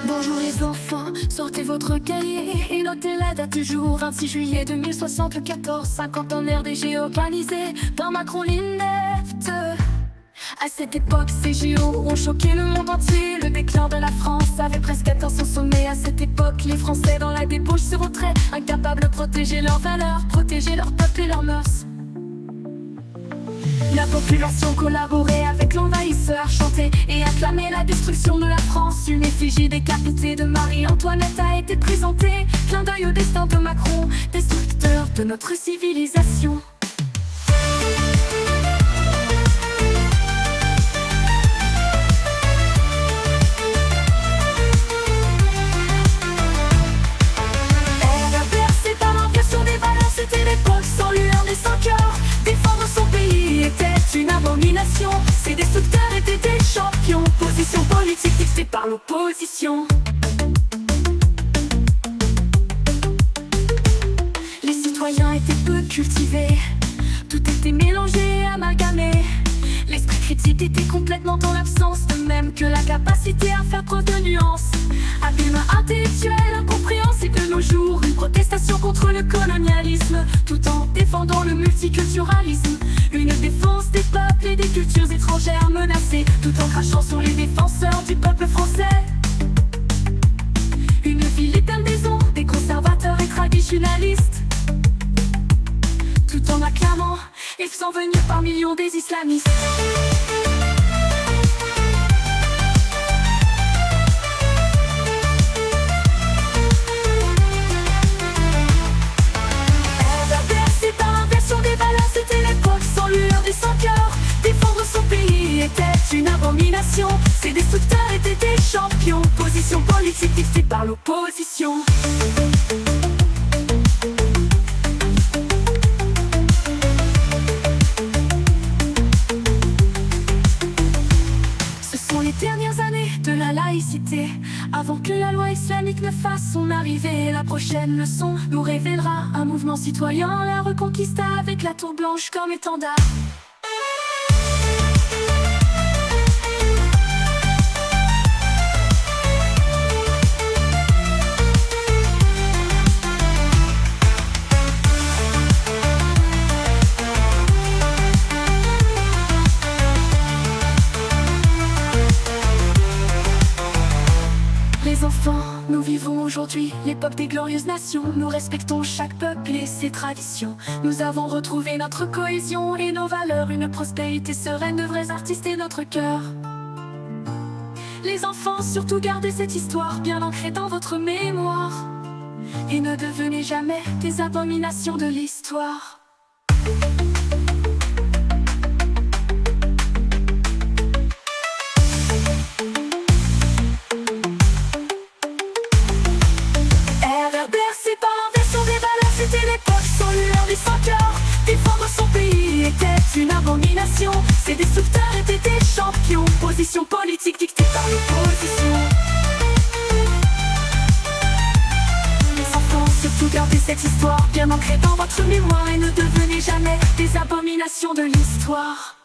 Bonjour les enfants, sortez votre cahier et notez la date du jour 26 juillet 2074, 50 ans RDG organisé par Macron Lindet. À cette époque, ces JO ont choqué le monde entier. Le déclin de la France avait presque atteint son sommet. À cette époque, les Français dans la débauche se retrait, incapables de protéger leurs valeurs, protéger leur peuple et leurs mœurs. La population collaborait avec l'envahisseur, chantait et acclamait la destruction de la France. Une effigie décapitée de Marie-Antoinette a été présentée. Clin d'œil au destin de Macron, destructeur de notre civilisation. C'était l'époque sans lueur des 5 heures. Défendre son pays était une abomination. Ces destructeurs étaient des champions. Position politique dictée par l'opposition. Les citoyens étaient peu cultivés. Tout était mélangé et amalgamé. L'esprit critique était complètement en absence, de même que la capacité à faire preuve de nuance. Abîme intellectuel, incompréhensible de nos jours. Une protestation contre le colonialisme, tout en défendant le multiculturalisme. Une défense des peuples et des cultures étrangères menacées, tout en crachant sur les défenseurs du peuple français. Une ville éteinte des conservateurs et traditionnalistes, tout en acclamant et faisant venir par millions des islamistes. C'était l'époque sans lueur des 5 heures. Défendre son pays était une abomination. Ces destructeurs étaient des champions. Position politique dictée par l'opposition. Ce sont les dernières années de la laïcité, avant que la loi islamique ne fasse son arrivée. La prochaine leçon nous révélera un mouvement citoyen, la Reconquista avec la tour blanche comme étendard. Les enfants, nous vivons aujourd'hui l'époque des glorieuses nations. Nous respectons chaque peuple et ses traditions. Nous avons retrouvé notre cohésion et nos valeurs. Une prospérité sereine de vrais artistes et notre cœur. Les enfants, surtout gardez cette histoire bien ancrée dans votre mémoire. Et ne devenez jamais des abominations de l'histoire. C'était l'époque sans lueur des 5 heures. Défendre son pays était une abomination. Ces destructeurs étaient des champions. Position politique dictée par l'opposition. Les enfants, surtout gardez cette histoire bien ancrée dans votre mémoire. Et ne devenez jamais des abominations de l'histoire.